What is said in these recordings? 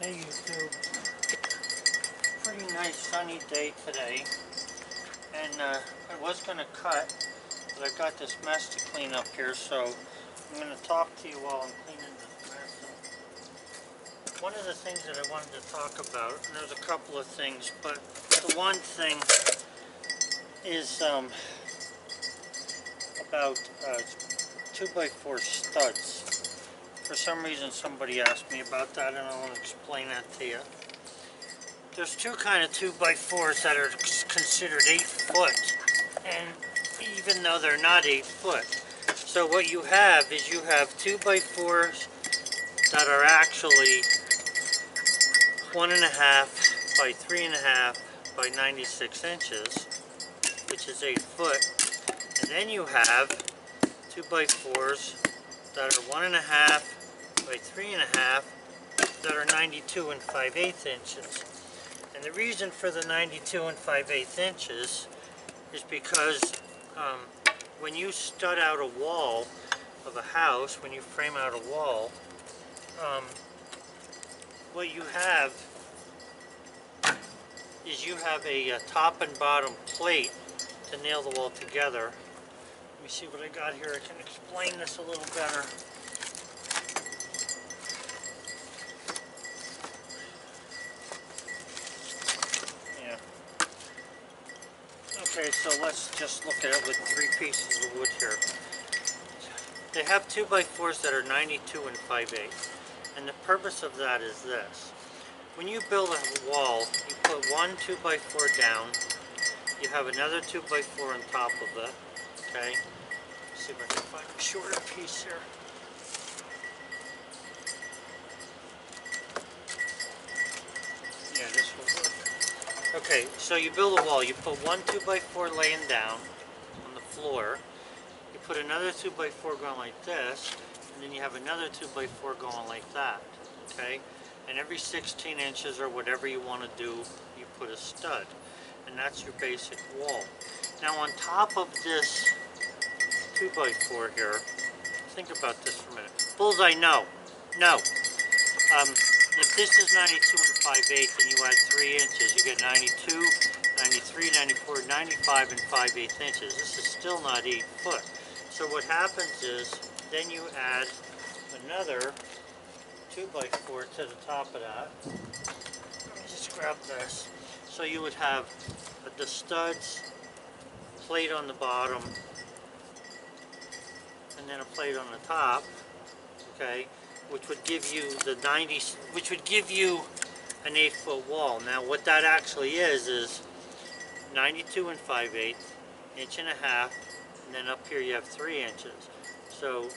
Hey YouTube, pretty nice sunny day today, and I was going to cut, but I've got this mess to clean up here, so I'm going to talk to you while I'm cleaning this mess up. One of the things that I wanted to talk about, and there's a couple of things, but the one thing is about 2x4 studs. For some reason somebody asked me about that, and I want to explain that to you. There's two kind of 2x4s that are considered 8 foot, and even though they're not 8 foot. So what you have is you have 2x4s that are actually 1.5 by 3.5 by 96 inches, which is 8 foot. And then you have 2x4s that are 1.5 by 3.5 that are 92 and 5/8 inches. And the reason for the 92 and 5/8 inches is because when you stud out a wall of a house, when you frame out a wall, what you have is you have a top and bottom plate to nail the wall together. Let me see what I got here. I can explain this a little better. Okay, so let's just look at it with 3 pieces of wood here. They have 2x4s that are 92 and 5/8, and the purpose of that is this. When you build a wall, you put one 2x4 down, you have another 2x4 on top of it, okay? Let's see if I can find a shorter piece here. Yeah, this will work. Okay, so you build a wall, you put one 2x4 laying down on the floor, you put another 2x4 going like this, and then you have another 2x4 going like that, okay? And every 16 inches or whatever you want to do, you put a stud, and that's your basic wall. Now on top of this 2x4 here, think about this for a minute. Bullseye, no. If this is 92 and 5/8 and you add 3 inches, you get 92, 93, 94, 95 and 5/8 inches. This is still not 8 foot. So what happens is, then you add another 2x4 to the top of that. Let me just grab this. So you would have the studs, plate on the bottom, and then a plate on the top, okay? Which would give you the 90, which would give you an 8 foot wall. Now what that actually is 92 and 5/8, 1.5 inches, and then up here you have 3 inches. So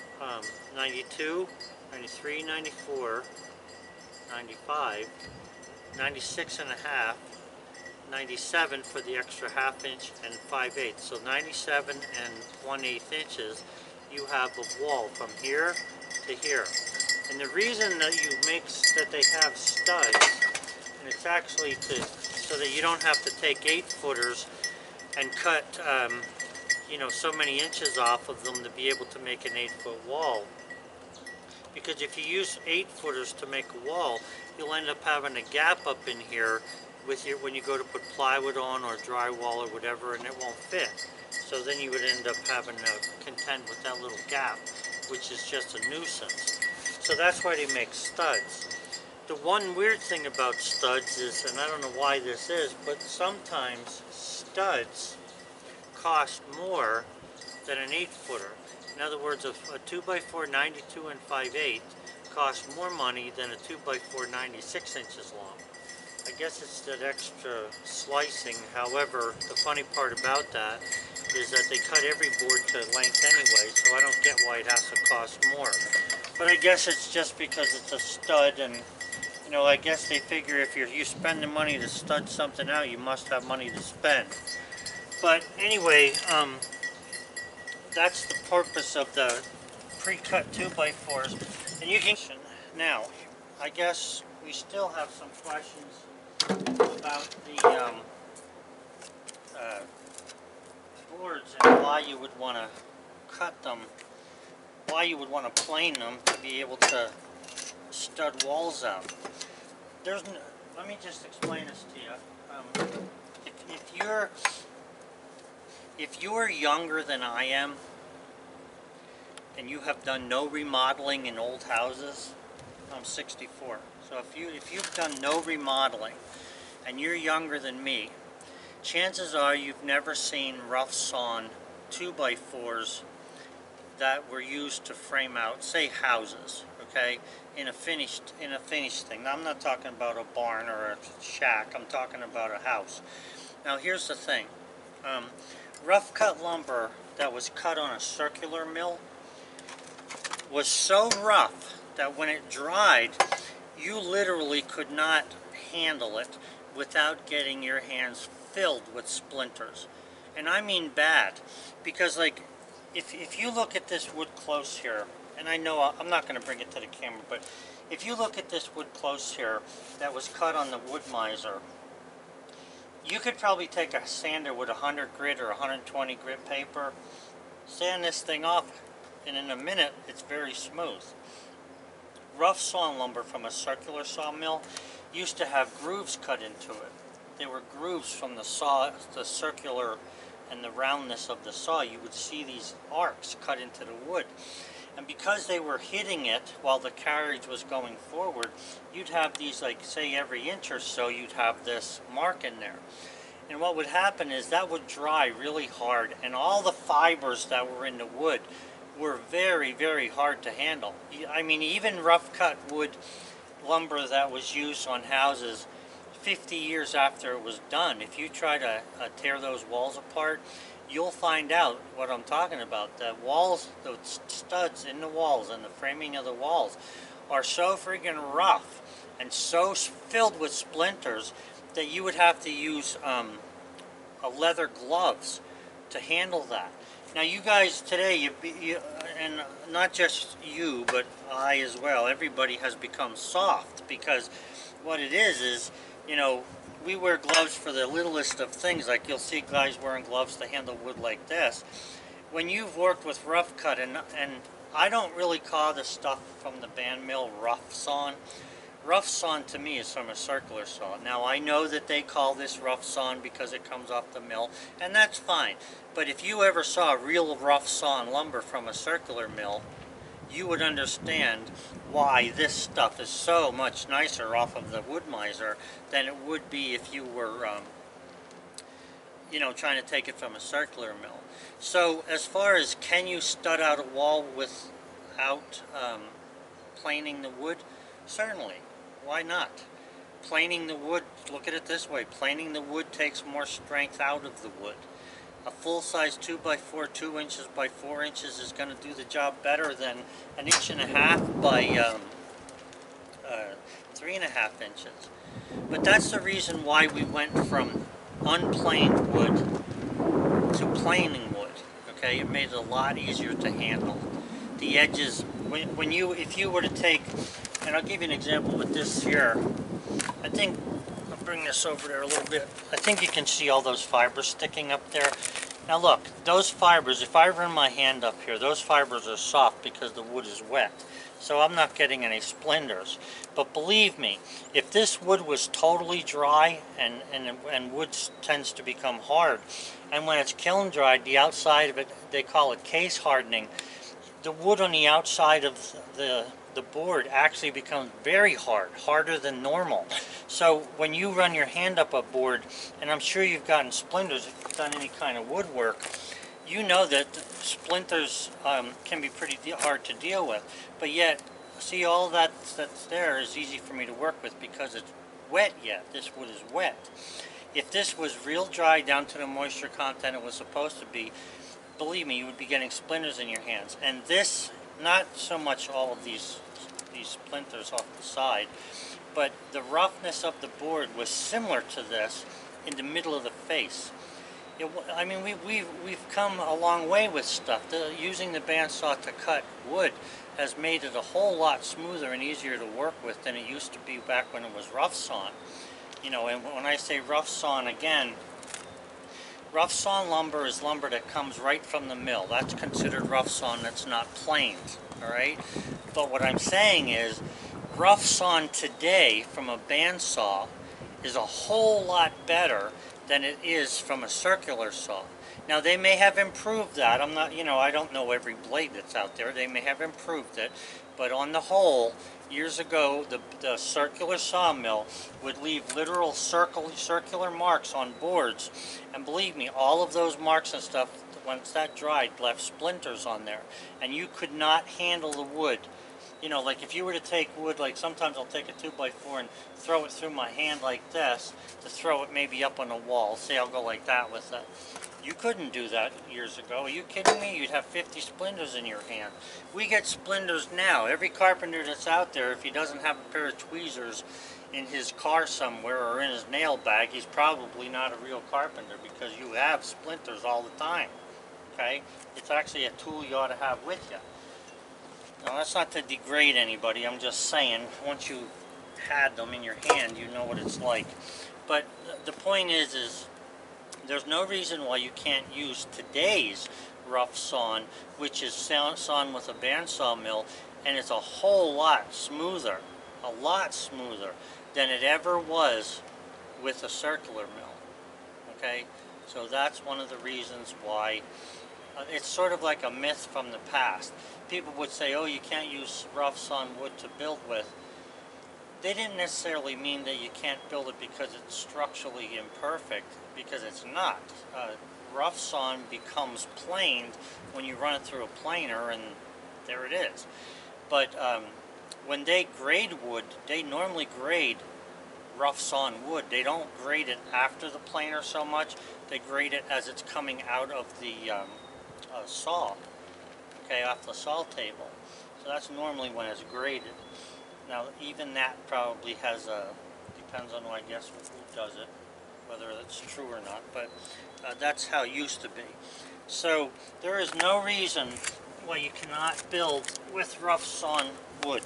92, 93, 94, 95, 96 and a half, 97 for the extra 1/2 inch, and 5/8. So 97 and 1/8 inches, you have a wall from here to here. And the reason that they have studs, and it's actually so that you don't have to take 8 footers and cut, so many inches off of them to be able to make an 8 foot wall. Because if you use 8 footers to make a wall, you'll end up having a gap up in here when you go to put plywood on or drywall or whatever, and it won't fit. So then you would end up having to contend with that little gap, which is just a nuisance. So that's why they make studs. The one weird thing about studs is, and I don't know why this is, but sometimes studs cost more than an 8 footer. In other words, a 2x4 92 and 5/8 costs more money than a 2x4 96 inches long. I guess it's that extra slicing. However, the funny part about that is that they cut every board to length anyway, so I don't get why it has to cost more. But I guess it's just because it's a stud, and I guess they figure if you spend the money to stud something out, you must have money to spend. But anyway, that's the purpose of the pre-cut 2x4s. And you can now, I guess we still have some questions about the boards and why you would want to cut them, why you would want to plane them to be able to stud walls out. let me just explain this to you. If you're younger than I am, and you have done no remodeling in old houses, I'm 64. So if you've done no remodeling, and you're younger than me, chances are you've never seen rough sawn 2x4s that were used to frame out, say, houses, okay, in a finished thing. Now, I'm not talking about a barn or a shack. I'm talking about a house. Now, here's the thing. Rough cut lumber that was cut on a circular mill was so rough that when it dried, you literally could not handle it without getting your hands filled with splinters. And I mean bad, because like if you look at this wood close here, and I know I'm not going to bring it to the camera, but if you look at this wood close here that was cut on the wood miser, you could probably take a sander with 100 grit or 120 grit paper, sand this thing off, and in a minute it's very smooth. Rough sawn lumber from a circular sawmill used to have grooves cut into it. They were grooves from the saw, the circular and the roundness of the saw. You would see these arcs cut into the wood. And because they were hitting it while the carriage was going forward, you'd have these, like, say, every inch or so, you'd have this mark in there. And what would happen is that would dry really hard, and all the fibers that were in the wood were very, very hard to handle. I mean, even rough cut wood lumber that was used on houses 50 years after it was done, if you try to tear those walls apart, you'll find out what I'm talking about. The walls, the studs in the walls and the framing of the walls are so freaking rough and so filled with splinters that you would have to use a leather gloves to handle that. Now, you guys today, and not just you, but I as well, everybody has become soft, because what it is, you know, we wear gloves for the littlest of things. Like, you'll see guys wearing gloves to handle wood like this. When you've worked with rough cut, and I don't really call the stuff from the band mill rough sawn. Rough sawn to me is from a circular saw. Now, I know that they call this rough sawn because it comes off the mill, and that's fine. But if you ever saw real rough sawn lumber from a circular mill, you would understand why this stuff is so much nicer off of the wood miser than it would be if you were, you know, trying to take it from a circular mill. So, as far as can you stud out a wall without planing the wood? Certainly. Why not? Planing the wood, look at it this way, planing the wood takes more strength out of the wood. A full-size 2x4, 2 inches by 4 inches is going to do the job better than an 1.5 by 3.5 inches. But that's the reason why we went from unplaned wood to planing wood. Okay, it made it a lot easier to handle. The edges, if you were to take, and I'll give you an example with this here. I think, I'll bring this over there a little bit. I think you can see all those fibers sticking up there. Now look, those fibers, if I run my hand up here, those fibers are soft because the wood is wet. So I'm not getting any splinters. But believe me, if this wood was totally dry, and wood tends to become hard, and when it's kiln dried, the outside of it, they call it case hardening, the wood on the outside of the board actually becomes very hard, harder than normal. So when you run your hand up a board, and I'm sure you've gotten splinters if you've done any kind of woodwork, you know that splinters can be pretty hard to deal with. But yet, see, all that's there is easy for me to work with because it's wet yet. This wood is wet. If this was real dry down to the moisture content it was supposed to be, believe me, you would be getting splinters in your hands. And this, not so much all of these splinters off the side, but the roughness of the board was similar to this in the middle of the face. I mean, we've come a long way with stuff. Using the bandsaw to cut wood has made it a whole lot smoother and easier to work with than it used to be back when it was rough sawn. You know, and when I say rough sawn, again, rough sawn lumber is lumber that comes right from the mill. That's considered rough sawn, that's not planed, all right? But what I'm saying is, rough sawn today from a bandsaw is a whole lot better than it is from a circular saw. Now they may have improved that. I'm not, I don't know every blade that's out there. They may have improved it, but on the whole, years ago, the circular sawmill would leave literal circular marks on boards, and believe me, all of those marks and stuff, once that dried, left splinters on there, and you could not handle the wood. Like if you were to take wood, like sometimes I'll take a 2x4 and throw it through my hand like this to throw it maybe up on a wall. Say I'll go like that with it. You couldn't do that years ago. Are you kidding me? You'd have 50 splinters in your hand. We get splinters now. Every carpenter that's out there, if he doesn't have a pair of tweezers in his car somewhere or in his nail bag, he's probably not a real carpenter, because you have splinters all the time. Okay? It's actually a tool you ought to have with you. Now that's not to degrade anybody, I'm just saying, once you had them in your hand, you know what it's like. But the point is there's no reason why you can't use today's rough sawn, which is sawn with a bandsaw mill, and it's a whole lot smoother than it ever was with a circular mill. Okay? So that's one of the reasons why it's sort of like a myth from the past. People would say, oh, you can't use rough sawn wood to build with. They didn't necessarily mean that you can't build it because it's structurally imperfect, because it's not. Rough sawn becomes planed when you run it through a planer, and there it is. But when they grade wood, they normally grade rough sawn wood. They don't grade it after the planer so much. They grade it as it's coming out of the saw, okay, off the saw table. So that's normally when it's graded. Now, even that probably has depends on, I guess, who does it, whether it's true or not, but that's how it used to be. So there is no reason why you cannot build with rough sawn wood,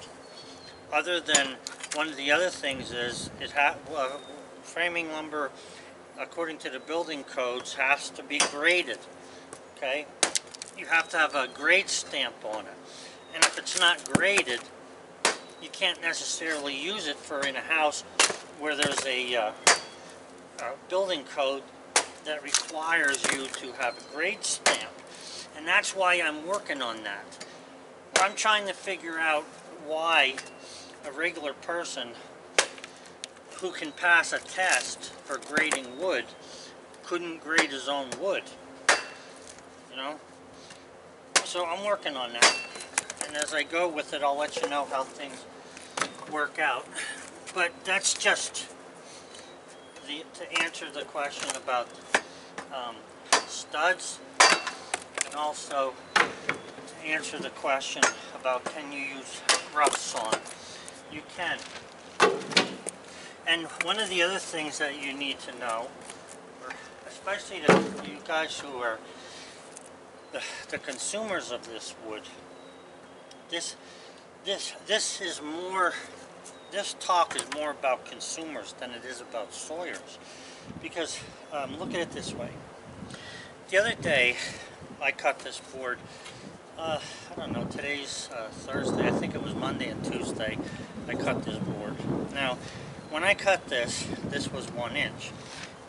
other than one of the other things is framing lumber, according to the building codes, has to be graded. Okay, you have to have a grade stamp on it, and if it's not graded, you can't necessarily use it for in a house where there's a building code that requires you to have a grade stamp. And that's why I'm working on that. I'm trying to figure out why a regular person who can pass a test for grading wood couldn't grade his own wood. So I'm working on that. And as I go with it, I'll let you know how things work out. But that's just to answer the question about studs, and also to answer the question about can you use rough sawn. You can. And one of the other things that you need to know, especially you guys who are the consumers of this wood, this is more, this talk is more about consumers than it is about sawyers. Because look at it this way. The other day I cut this board, I don't know, today's Thursday, I think it was Monday and Tuesday I cut this board. Now when I cut this was 1 inch.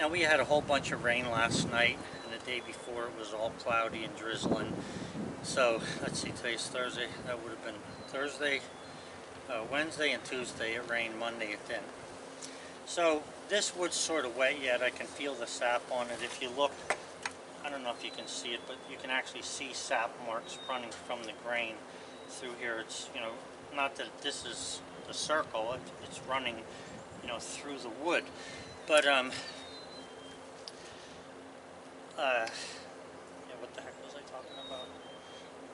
Now we had a whole bunch of rain last night, and the day before it was all cloudy and drizzling. So let's see, today's Thursday, that would have been Thursday, Wednesday and Tuesday it rained, Monday it didn't. So this wood's sort of wet yet. I can feel the sap on it. If you look, I don't know if you can see it, but you can actually see sap marks running from the grain through here. It's, not that this is the circle, it's running, through the wood. But yeah, what the heck was I talking about?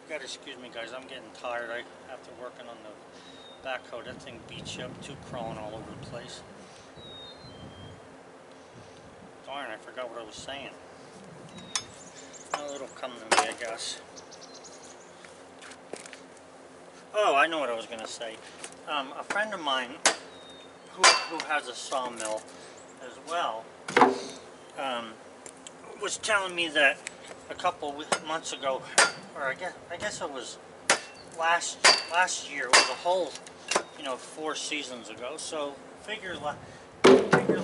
You gotta excuse me, guys, I'm getting tired. After working on the backhoe, that thing beats you up, too, crawling all over the place. Darn, I forgot what I was saying. Well, it'll come to me, I guess. Oh, I know what I was going to say. A friend of mine who has a sawmill as well was telling me that a couple months ago, or I guess it was last year, it was a whole, 4 seasons ago. So figure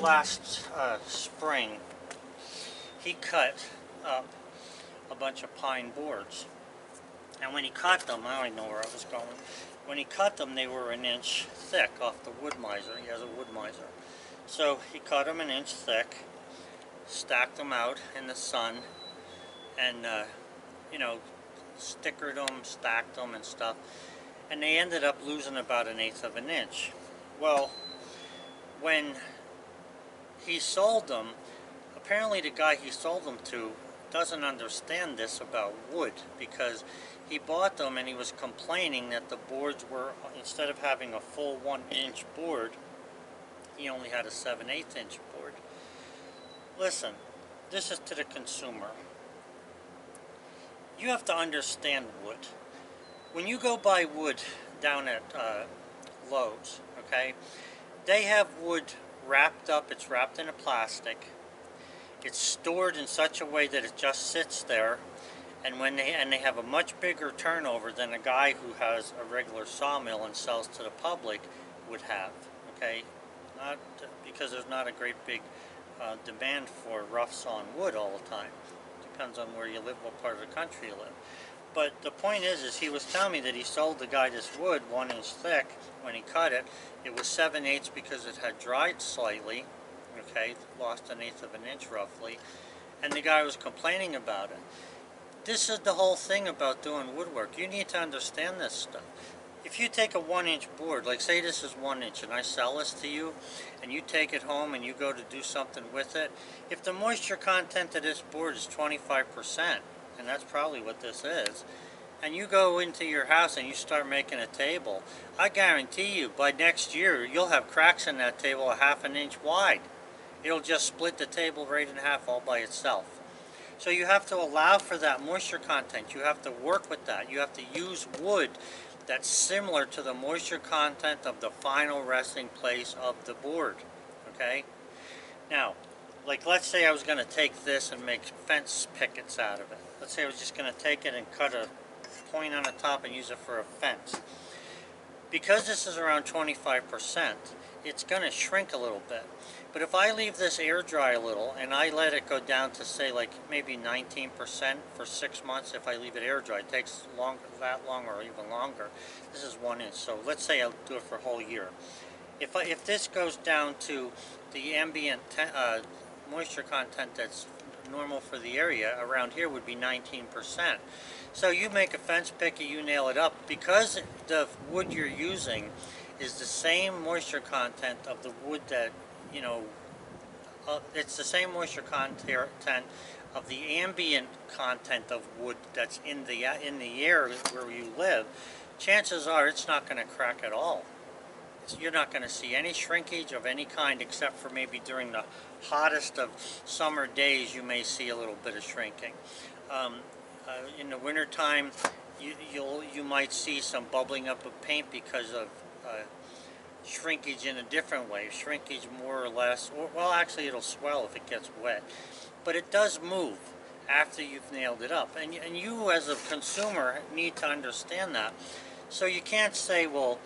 last spring he cut up a bunch of pine boards, and when he cut them, I don't even know where I was going. When he cut them, they were an inch thick off the wood miser. He has a wood miser, so he cut them an inch thick, stacked them out in the sun, and stickered them, stacked them, and stuff. And they ended up losing about 1/8 of an inch. Well, when he sold them, apparently the guy he sold them to doesn't understand this about wood, because he bought them and he was complaining that the boards were, instead of having a full 1-inch board, he only had a 7/8 inch board. Listen, this is to the consumer. You have to understand wood. When you go buy wood down at Lowe's, okay, they have wood wrapped up. It's wrapped in a plastic. It's stored in such a way that it just sits there, and they have a much bigger turnover than a guy who has a regular sawmill and sells to the public would have. Okay, not because there's not a great big demand for rough sawn wood all the time. Depends on where you live, what part of the country you live. But the point is he was telling me that he sold the guy this wood 1 inch thick. When he cut it, it was 7/8 because it had dried slightly. Okay, lost 1/8 of an inch roughly, and the guy was complaining about it. This is the whole thing about doing woodwork. You need to understand this stuff. If you take a 1-inch board, like say this is 1 inch, and I sell this to you, and you take it home and you go to do something with it, if the moisture content of this board is 25%, and that's probably what this is, and you go into your house and you start making a table, I guarantee you by next year you'll have cracks in that table 1/2 inch wide. It'll just split the table right in half all by itself. So you have to allow for that moisture content. You have to work with that. You have to use wood that's similar to the moisture content of the final resting place of the board. Okay? Now, like let's say I was going to take this and make fence pickets out of it. Let's say I was just going to take it and cut a point on the top and use it for a fence. Because this is around 25%, it's going to shrink a little bit. But if I leave this air dry a little and I let it go down to say like maybe 19% for 6 months, if I leave it air dry, it takes that long or even longer. This is 1 inch, so let's say I'll do it for a whole year. If this goes down to the ambient moisture content that's normal for the area, around here would be 19%. So you make a fence picket, you nail it up, because the wood you're using is the same moisture content of the wood that, it's the same moisture content of the ambient content of wood that's in the air where you live. Chances are it's not going to crack at all. You're not going to see any shrinkage of any kind, except for maybe during the hottest of summer days you may see a little bit of shrinking. In the wintertime you might see some bubbling up of paint because of shrinkage in a different way. Shrinkage more or less, well actually it'll swell if it gets wet, but it does move after you've nailed it up, and you as a consumer need to understand that. So you can't say, well,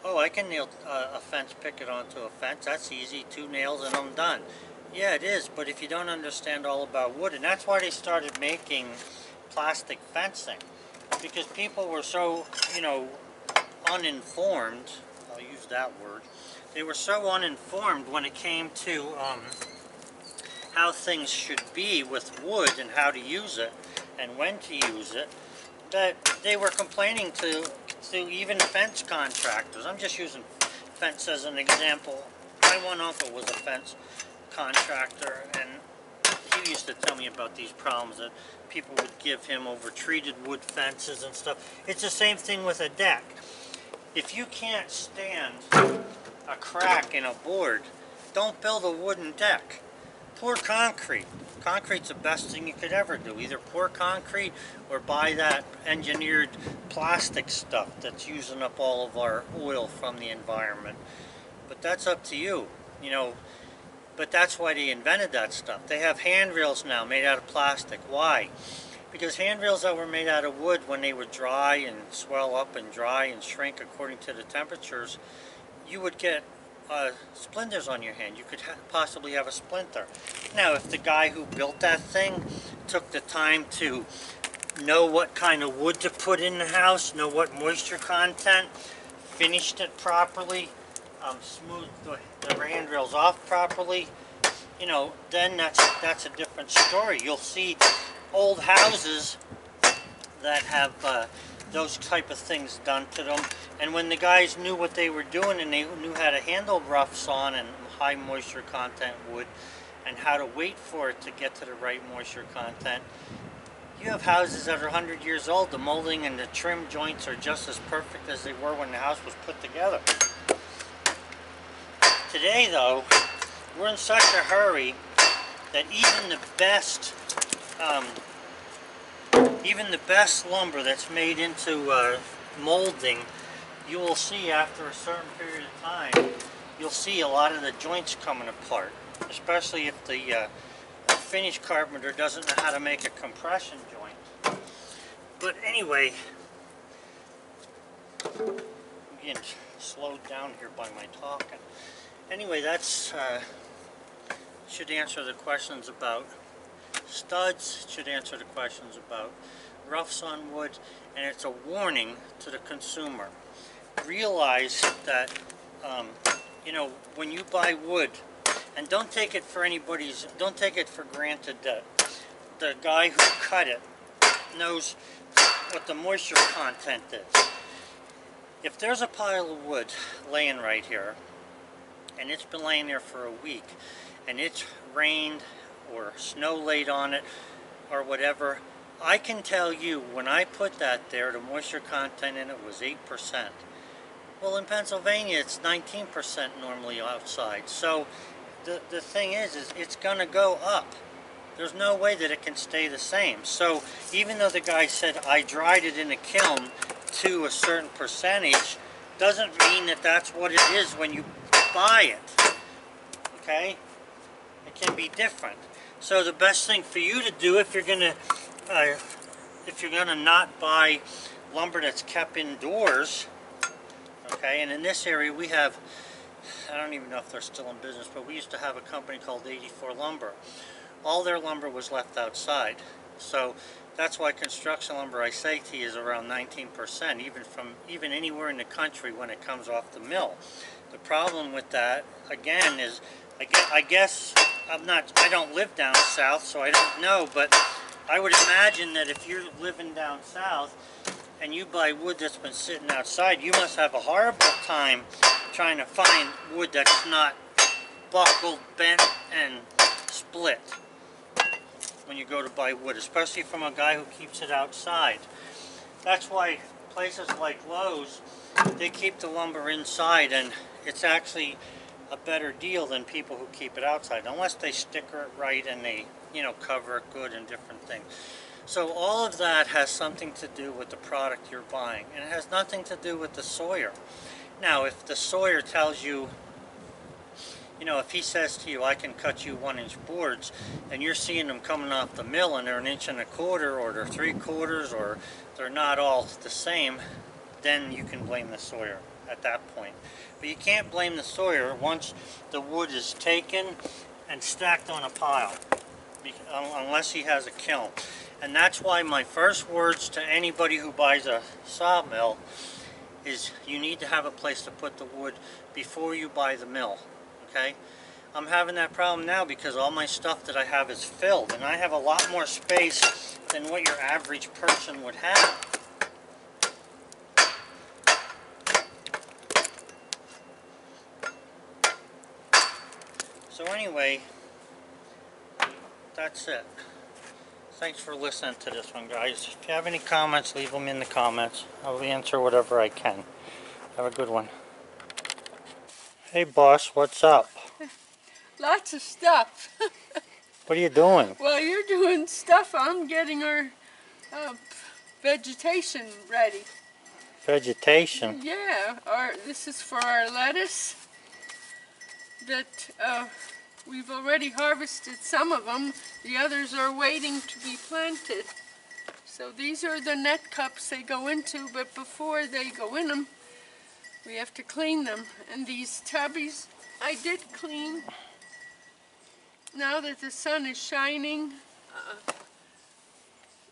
oh, I can nail a fence picket onto a fence, that's easy, 2 nails and I'm done. Yeah, it is, but if you don't understand all about wood, and that's why they started making plastic fencing, because people were so, uninformed, I'll use that word, they were so uninformed when it came to how things should be with wood and how to use it and when to use it, that they were complaining to even fence contractors. I'm just using fence as an example. My one uncle was a fence contractor, and he used to tell me about these problems that people would give him over treated wood fences and stuff. It's the same thing with a deck. If you can't stand a crack in a board, don't build a wooden deck. Pour concrete. Concrete's the best thing you could ever do. Either pour concrete or buy that engineered plastic stuff that's using up all of our oil from the environment. But that's up to you, But that's why they invented that stuff. They have handrails now made out of plastic. Why? Because handrails that were made out of wood, when they would dry and swell up and dry and shrink according to the temperatures, you would get splinters on your hand. You could possibly have a splinter. Now, if the guy who built that thing took the time to know what kind of wood to put in the house, know what moisture content, finished it properly, smoothed the handrails off properly, you know, then that's a different story. You'll see old houses that have those type of things done to them, and when the guys knew what they were doing and they knew how to handle rough sawn and high moisture content wood and how to wait for it to get to the right moisture content, you have houses that are 100 years old. The molding and the trim joints are just as perfect as they were when the house was put together. Today though, we're in such a hurry that even the best lumber that's made into molding, you will see after a certain period of time, you'll see a lot of the joints coming apart, especially if the finished carpenter doesn't know how to make a compression joint. But anyway, I'm getting slowed down here by my talking. Anyway, that's should answer the questions about studs, should answer the questions about rough sawn wood, and it's a warning to the consumer. Realize that you know, when you buy wood, and don't take it for granted that the guy who cut it knows what the moisture content is. If there's a pile of wood laying right here, and it's been laying there for a week, and it's rained or snow laid on it or whatever, I can tell you when I put that there, the moisture content in it was 8%. Well, in Pennsylvania it's 19% normally outside. So the thing is it's gonna go up. There's no way that it can stay the same. So even though the guy said I dried it in a kiln to a certain percentage, doesn't mean that that's what it is when you buy it. Okay? It can be different. So the best thing for you to do if you're gonna not buy lumber that's kept indoors, okay, and in this area we have, I don't even know if they're still in business, but we used to have a company called 84 Lumber. All their lumber was left outside. So that's why construction lumber, I say to you, is around 19%, even anywhere in the country when it comes off the mill. The problem with that, again, is I guess I don't live down south, so I don't know, but I would imagine that if you're living down south and you buy wood that's been sitting outside, you must have a horrible time trying to find wood that's not buckled, bent, and split when you go to buy wood, especially from a guy who keeps it outside. That's why places like Lowe's, they keep the lumber inside, and it's actually a better deal than people who keep it outside, unless they sticker it right and they, you know, cover it good and different things. So all of that has something to do with the product you're buying, and it has nothing to do with the sawyer. Now, if the sawyer tells you, you know, if he says to you, I can cut you 1-inch boards, and you're seeing them coming off the mill and they're 1 1/4 inches or they're 3/4, or they're not all the same, then you can blame the sawyer at that point. But you can't blame the sawyer once the wood is taken and stacked on a pile, unless he has a kiln. And that's why my first words to anybody who buys a sawmill is you need to have a place to put the wood before you buy the mill. Okay? I'm having that problem now because all my stuff that I have is filled, and I have a lot more space than what your average person would have. So anyway, that's it. Thanks for listening to this one, guys. If you have any comments, leave them in the comments. I'll answer whatever I can. Have a good one. Hey boss, what's up? Lots of stuff. What are you doing? Well, you're doing stuff. I'm getting our vegetation ready. Vegetation? Yeah, this is for our lettuce that we've already harvested some of them. The others are waiting to be planted. So these are the net cups they go into, but before they go in them, we have to clean them. And these tubbies I did clean. Now that the sun is shining,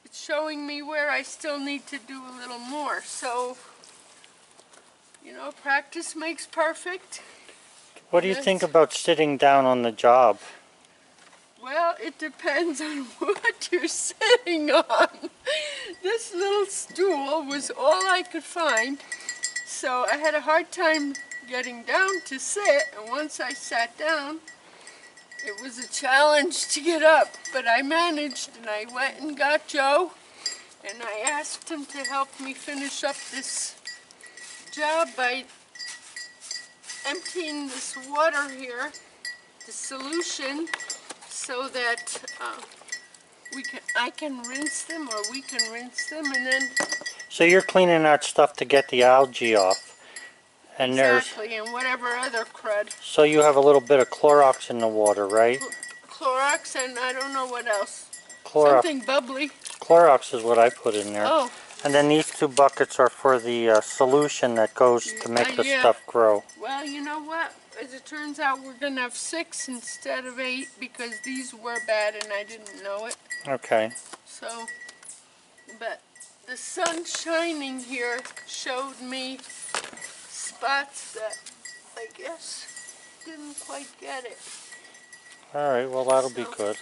it's showing me where I still need to do a little more. So, you know, practice makes perfect. What do you think about sitting down on the job? Well, it depends on what you're sitting on. This little stool was all I could find, so I had a hard time getting down to sit, and once I sat down, it was a challenge to get up, but I managed, and I went and got Joe, and I asked him to help me finish up this job by emptying this water here, the solution, so that I can rinse them, or we can rinse them, and then... So you're cleaning that stuff to get the algae off. And exactly, and whatever other crud. So you have a little bit of Clorox in the water, right? Clorox, and I don't know what else. Clorox. Something bubbly. Clorox is what I put in there. Oh. And then these 2 buckets are for the solution that goes to make the stuff grow. Well, you know what? As it turns out, we're going to have 6 instead of 8 because these were bad and I didn't know it. Okay. So, but the sun shining here showed me spots that I guess didn't quite get it. Alright, well that'll be good.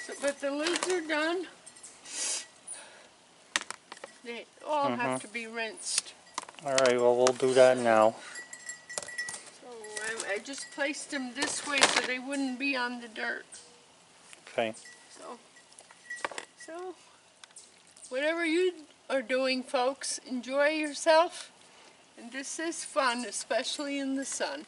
So, but the lids are done. They all have to be rinsed. Alright, well we'll do that now. So I just placed them this way so they wouldn't be on the dirt. Okay. So whatever you are doing, folks, enjoy yourself. And this is fun, especially in the sun.